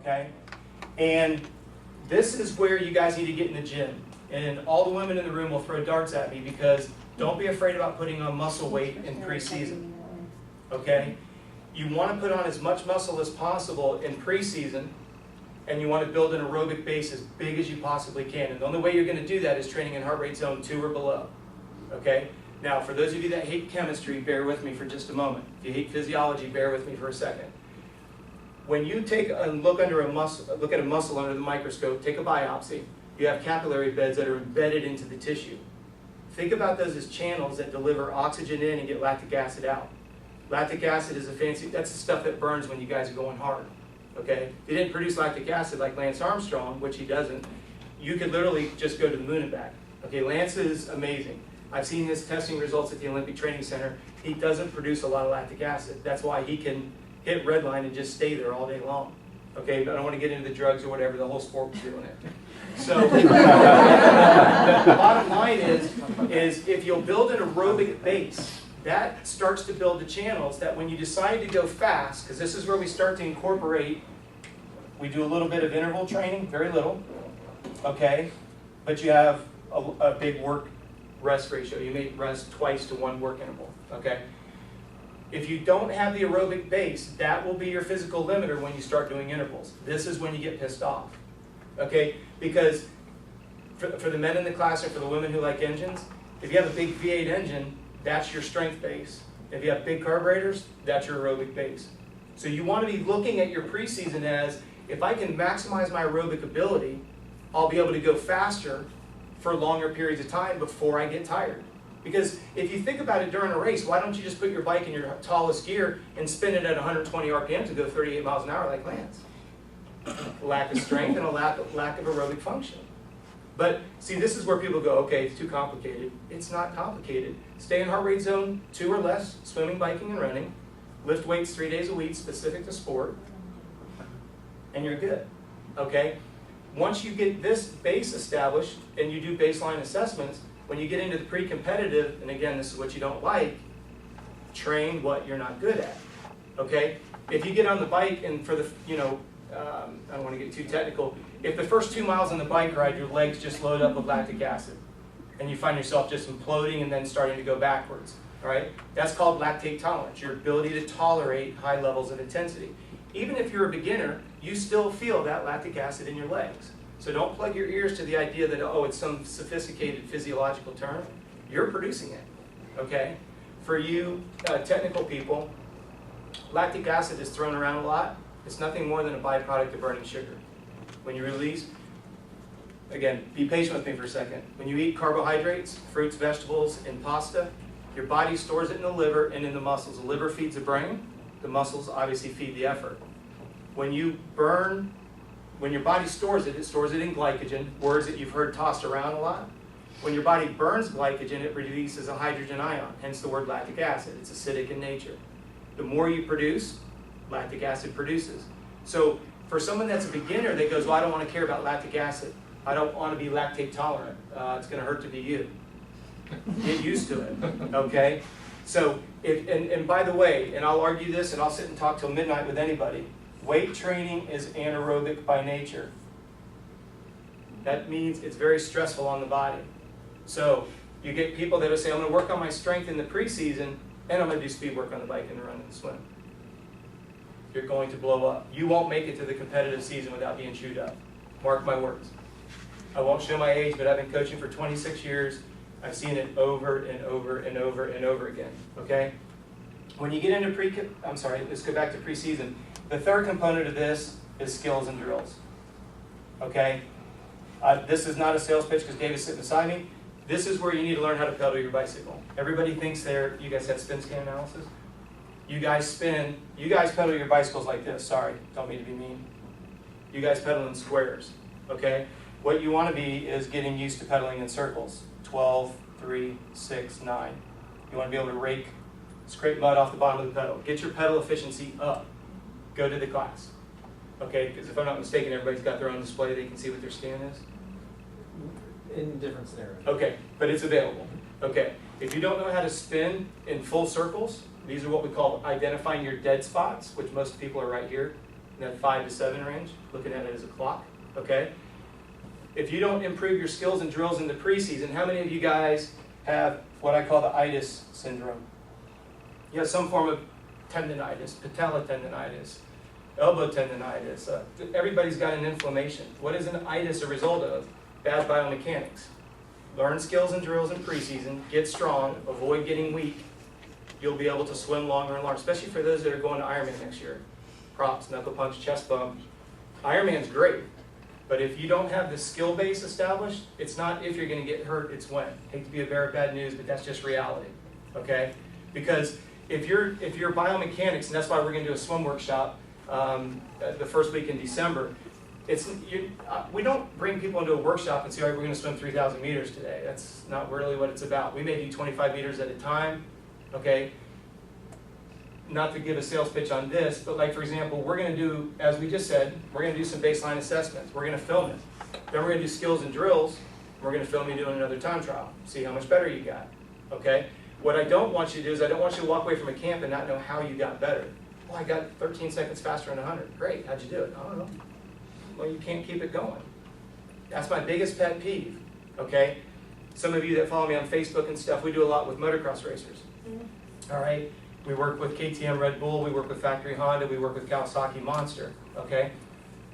okay? And this is where you guys need to get in the gym. And all the women in the room will throw darts at me because don't be afraid about putting on muscle weight in preseason, okay? You want to put on as much muscle as possible in preseason, and you want to build an aerobic base as big as you possibly can. And the only way you're going to do that is training in heart rate zone 2 or below, okay? Now, for those of you that hate chemistry, bear with me for just a moment. If you hate physiology, bear with me for a second. When you take a look at a muscle under the microscope, take a biopsy, you have capillary beds that are embedded into the tissue. Think about those as channels that deliver oxygen in and get lactic acid out. Lactic acid is that's the stuff that burns when you guys are going hard, okay? If you didn't produce lactic acid like Lance Armstrong, which he doesn't, you could literally just go to the moon and back. Okay, Lance is amazing. I've seen his testing results at the Olympic Training Center. He doesn't produce a lot of lactic acid. That's why he can hit red line and just stay there all day long. Okay, but I don't want to get into the drugs or whatever, the whole sport was doing it. So the bottom line is if you'll build an aerobic base, that starts to build the channels that when you decide to go fast, because this is where we start to incorporate, we do a little bit of interval training, very little, okay, but you have a big work rest ratio. You may rest twice to 1 work interval, okay? If you don't have the aerobic base, that will be your physical limiter when you start doing intervals. This is when you get pissed off, okay? Because for the men in the class and for the women who like engines, if you have a big V8 engine, that's your strength base. If you have big carburetors, that's your aerobic base. So you want to be looking at your preseason as, if I can maximize my aerobic ability, I'll be able to go faster for longer periods of time before I get tired. Because if you think about it during a race, why don't you just put your bike in your tallest gear and spin it at 120 RPM to go 38 miles an hour like Lance? A lack of strength and a lack of aerobic function. But see, this is where people go, okay, it's too complicated. It's not complicated. Stay in heart rate zone 2 or less, swimming, biking, and running. Lift weights 3 days a week, specific to sport, and you're good, okay? Once you get this base established and you do baseline assessments, when you get into the pre-competitive, and again, this is what you don't like, train what you're not good at, okay? If you get on the bike and for the, I don't want to get too technical, if the first 2 miles on the bike ride, your legs just load up with lactic acid, and you find yourself just imploding and then starting to go backwards, all right? That's called lactate tolerance, your ability to tolerate high levels of intensity. Even if you're a beginner, you still feel that lactic acid in your legs. So don't plug your ears to the idea that, oh, it's some sophisticated physiological term. You're producing it, okay? For you technical people, lactic acid is thrown around a lot. It's nothing more than a byproduct of burning sugar. When you release, again, be patient with me for a second. When you eat carbohydrates, fruits, vegetables, and pasta, your body stores it in the liver and in the muscles. The liver feeds the brain. The muscles obviously feed the effort. When you burn, when your body stores it in glycogen, words that you've heard tossed around a lot. When your body burns glycogen, it releases a hydrogen ion, hence the word lactic acid. It's acidic in nature. The more you produce, lactic acid produces. So for someone that's a beginner that goes, well, I don't want to care about lactic acid. I don't want to be lactate tolerant. It's going to hurt to be you. Get used to it, okay? So, and by the way, and I'll argue this and I'll sit and talk till midnight with anybody, weight training is anaerobic by nature. That means it's very stressful on the body. So you get people that will say, I'm going to work on my strength in the preseason and I'm going to do speed work on the bike and the run and the swim. You're going to blow up. You won't make it to the competitive season without being chewed up. Mark my words. I won't show my age, but I've been coaching for 26 years. I've seen it over and over and over and over again, okay? When you get into let's go back to preseason. The third component of this is skills and drills, okay? This is not a sales pitch because Dave is sitting beside me. This is where you need to learn how to pedal your bicycle. Everybody thinks you guys have spin scan analysis? You guys pedal your bicycles like this. Sorry, don't mean to be mean. You guys pedal in squares, okay? What you want to be is getting used to pedaling in circles. 12, 3, 6, 9. You want to be able to scrape mud off the bottom of the pedal. Get your pedal efficiency up. Go to the class. Okay, because if I'm not mistaken, everybody's got their own display. They can see what their scan is. In different scenarios. Okay, but it's available. Okay, if you don't know how to spin in full circles, these are what we call identifying your dead spots, which most people are right here. And that 5 to 7 range, looking at it as a clock, okay? If you don't improve your skills and drills in the preseason, how many of you guys have what I call the itis syndrome? You have some form of tendonitis, patella tendonitis, elbow tendonitis. Everybody's got an inflammation. What is an itis a result of? Bad biomechanics. Learn skills and drills in preseason, get strong, avoid getting weak. You'll be able to swim longer and longer, especially for those that are going to Ironman next year. Props, knuckle punch, chest bump. Ironman's great, but if you don't have the skill base established, it's not if you're going to get hurt, it's when. Hate to be a bearer of bad news, but that's just reality, okay? Because if your biomechanics, and that's why we're going to do a swim workshop the first week in December, we don't bring people into a workshop and say, all right, we're going to swim 3,000 meters today. That's not really what it's about. We may do 25 meters at a time, okay? Not to give a sales pitch on this, but like, for example, we're going to do, as we just said, we're going to do some baseline assessments. We're going to film it. Then we're going to do skills and drills. We're going to film you doing another time trial. See how much better you got, okay? What I don't want you to do is I don't want you to walk away from a camp and not know how you got better. Well, I got 13 seconds faster in 100. Great, how'd you do it? I don't know. Well, you can't keep it going. That's my biggest pet peeve, okay? Some of you that follow me on Facebook and stuff, we do a lot with motocross racers, all right? We work with KTM Red Bull, we work with Factory Honda, we work with Kawasaki Monster, okay?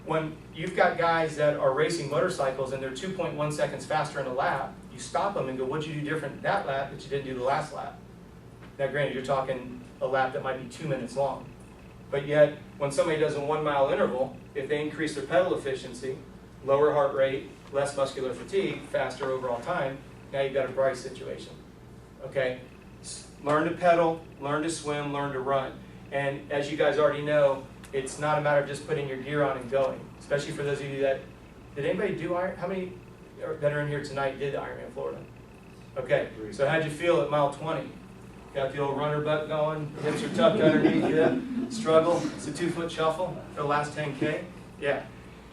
When you've got guys that are racing motorcycles and they're 2.1 seconds faster in a lap, you stop them and go, what'd you do different that lap that you didn't do the last lap? Now granted, you're talking a lap that might be 2 minutes long. But yet, when somebody does a 1 mile interval, if they increase their pedal efficiency, lower heart rate, less muscular fatigue, faster overall time, now you've got a Bryce situation, okay? Learn to pedal, learn to swim, learn to run. And as you guys already know, it's not a matter of just putting your gear on and going, especially for those of you that, did anybody do Iron, how many that are in here tonight did Ironman Florida? Okay, so how'd you feel at mile 20? Got the old runner butt going, hips are tucked underneath you, struggle, it's a 2-foot shuffle for the last 10K? Yeah.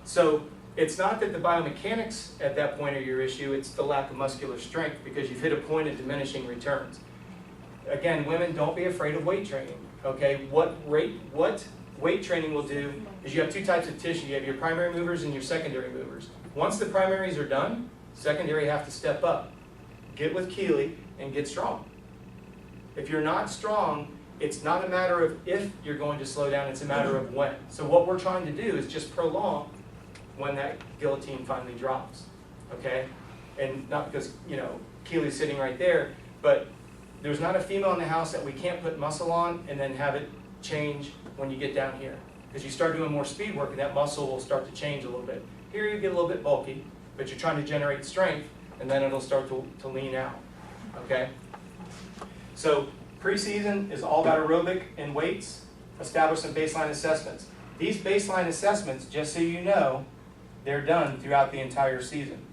So it's not that the biomechanics at that point are your issue, it's the lack of muscular strength because you've hit a point of diminishing returns. Again, women, don't be afraid of weight training, okay? What weight training will do is you have 2 types of tissue. You have your primary movers and your secondary movers. Once the primaries are done, secondary have to step up. Get with Keely and get strong. If you're not strong, it's not a matter of if you're going to slow down, it's a matter of when. So what we're trying to do is just prolong when that guillotine finally drops, okay? And not because, you know, Keely's sitting right there, but there's not a female in the house that we can't put muscle on and then have it change when you get down here. Because you start doing more speed work and that muscle will start to change a little bit. Here you get a little bit bulky, but you're trying to generate strength and then it'll start to lean out, okay? So preseason is all about aerobic and weights. Establish some baseline assessments. These baseline assessments, just so you know, they're done throughout the entire season,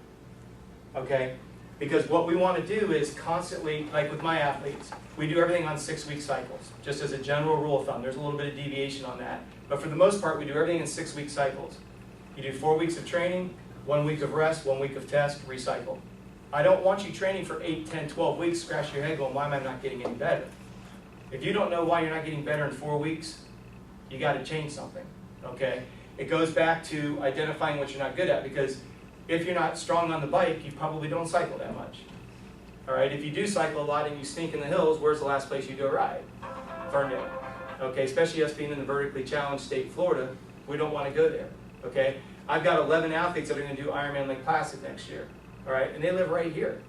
okay? Because what we want to do is constantly, like with my athletes, we do everything on 6-week cycles, just as a general rule of thumb. There's a little bit of deviation on that. But for the most part, we do everything in 6-week cycles. You do 4 weeks of training, 1 week of rest, 1 week of test, recycle. I don't want you training for 8, 10, 12 weeks, scratch your head going, why am I not getting any better? If you don't know why you're not getting better in 4 weeks, you got to change something, okay? It goes back to identifying what you're not good at, because if you're not strong on the bike, you probably don't cycle that much. All right, if you do cycle a lot and you stink in the hills, where's the last place you do a ride? Ferndale. Okay, especially us being in the vertically challenged state, Florida, we don't want to go there, okay? I've got 11 athletes that are going to do Ironman Lake Placid next year, all right? And they live right here.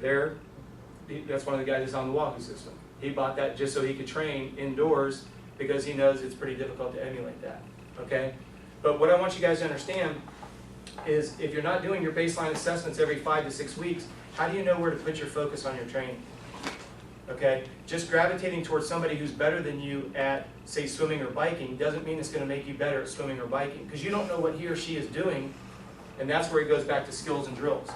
That's one of the guys that's on the walking system. He bought that just so he could train indoors because he knows it's pretty difficult to emulate that, okay? But what I want you guys to understand is if you're not doing your baseline assessments every 5 to 6 weeks, how do you know where to put your focus on your training? Okay, just gravitating towards somebody who's better than you at, say, swimming or biking doesn't mean it's going to make you better at swimming or biking, because you don't know what he or she is doing, and that's where it goes back to skills and drills.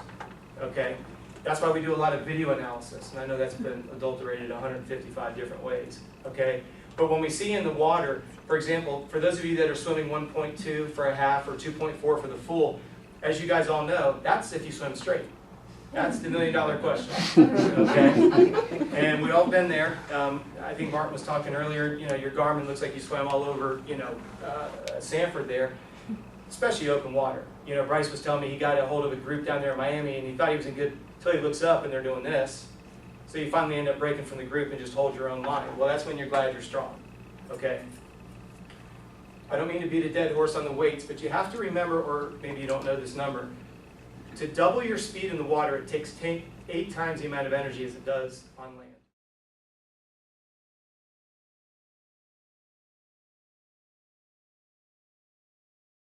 Okay, that's why we do a lot of video analysis, and I know that's been adulterated 155 different ways. Okay, but when we see in the water, for example, for those of you that are swimming 1.2 for a half or 2.4 for the full, as you guys all know, that's if you swim straight. That's the $1,000,000 question, okay? And we've all been there. I think Martin was talking earlier, you know, your Garmin looks like you swam all over, you know, Sanford there, especially open water. You know, Bryce was telling me he got a hold of a group down there in Miami and he thought he was in good, until he looks up and they're doing this. So you finally end up breaking from the group and just hold your own line. Well, that's when you're glad you're strong, okay? I don't mean to beat a dead horse on the weights, but you have to remember, or maybe you don't know this number, to double your speed in the water, it takes 8 times the amount of energy as it does on land.